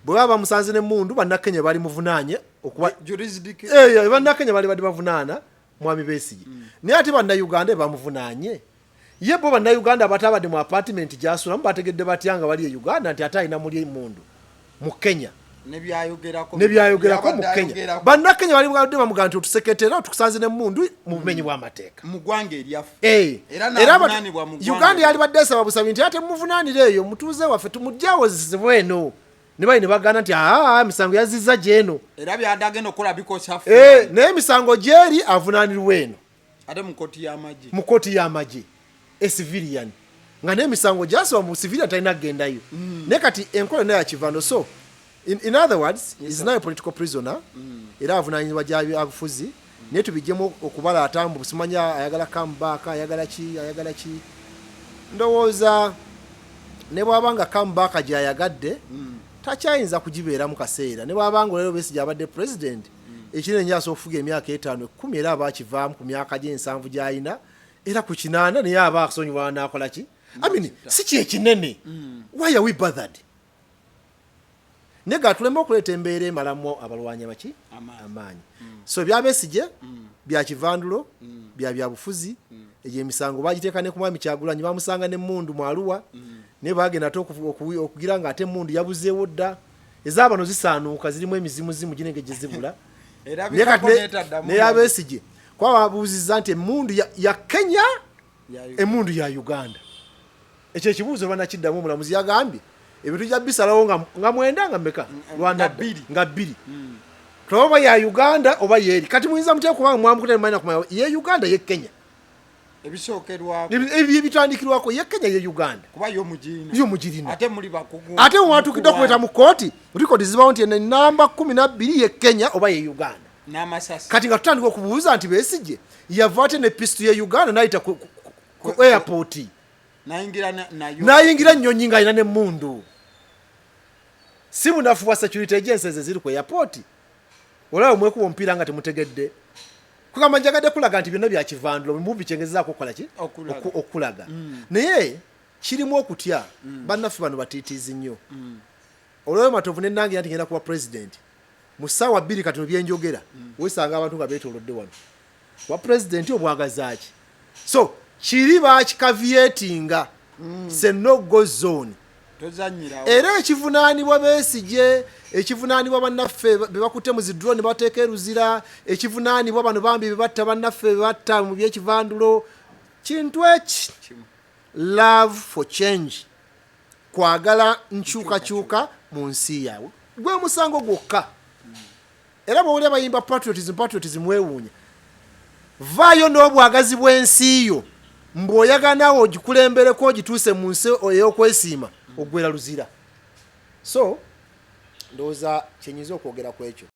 bwe baba bamusanze n'emmundu bannakenya bali muvunaanye okuba Jurisdiction. bannakenya bali bavunaana mwami Besigye naye ate bannayuganda bamuvunaanye ye bo bannayuganda abatabadde mu apartment gyasulamu bategedde batya nga bali e Uganda nti ate alina muli emmundu mu Kenya Nebyayogerako mu Kenya bannakenya bali bamugamba nti otuseketera otukusanze n'emmundu mu bumenyi bw'amateeka mu ggwanga eryafu. era n'avunaanibwa mu ggwanga Uganda yali badde esaba busabi nti ate mumuvunaanire eyo mutuuze waffe tumujjawozebwe eno ne bali ne bagana nti emisango yazizza gyeno era byadagenda okukola bikosafu naye emisango gyeri avunaanirwa eno ate mu koti y'amagye. mu kkooti y'amagye civilian nga n'emisango gyasaba mu civilian talina kugendayo naye kati enkola nayo yakivando so in other words is now a political prisoner era avunaanyizibwa gy'abufuzi naye tubijjemu okubala atambu simanya ayagala comeback ayagala ki ndowooza ne bw'abanga comeback gy'ayagadde takyayinza kugibeeramu kaseera ne bw'abanga olero Besigye abadde president ekinene asobola okufuga emyaka 5 10 era aba akivaamu ku myaka gye 7 gy'ayina era ku 8 naye aba akusonyiwa n'akola ki I mean si kyekinene why are we bothered nega tuleme okuleeta embeera emalamu abalwanyi baki amaanyi so bya Besigye bya kivandulo bya bufuzi egy'emisango bagiteeka ne ku mwami Kyagulanyi bamusanga n'emmundu mu Arua ne bagenda ate okugira nga ate emmundu yabuzeewo dda ezaabano zisaanuuka zirimu emizimuzimu ginenge gye zibula era bikaponeta ddamu ne ya Besigye kwa babuuzizza nti emmundu ya Kenya emmundu ya Uganda ekyo ekibuuzo banakiddamu omulamuzi yagambye ebintu bya bisalawo nga mwenda nga mmeka lwandadda nga bbiri toba ya Uganda oba yeri kati muyinza mutya kubanga mwamukutane mayina kumanya ye Uganda ye Kenya ebisookerwako ebitandikirwako ye Kenya ye Uganda kuba yo mugirina ate muli bakugu ate watukiddwa kuweta mu kooti rekodi zibawo nti namba 12 ye Kenya oba ye Uganda n'amasasi kati nga tutandika okubuuza nti Besigye yava ate ne pistu ye Uganda n'ayita ku airport n'ayingira nnyonyi ng'alina n'emmundu si munafuwa security agencies ziri ku airport olaba mwekuba omupiira nga temutegedde kugamba njagadde kulaga nti byonna bya kivandulo mubi kyengezezaako okukola ki okulaga naye kirimu okutya bannaffe bano batiitiizi nnyo olw'oyo Matovu n'ennange nti ngenda kuba president mu ssaawa 2 kati byenjogera weesanga abantu nga beetoolodde wano kuba president obwagazaaki so kiri bakikaviyetinga no-go zone era ekivunaanibwa Besigye ekivunaanibwa bannaffe be bakutte mu zidrone ne bateeka eruzira ekivunaanibwa bano bambi be batta bannaffe be batta mu byekivandulo kintu eki love for change kwagala nkyukakyuka mu nsi yaabwe gwe musango gwokka era bw'oli abayimba patriotism wewuunya vaayo n'obwagazi bw'ensi yo mbw'oyagala naawe ogikulembereko ogituuse mu nsi ey'okwesiima ogwera luzira so ndowooza kyenyiza okwogera ku ekyo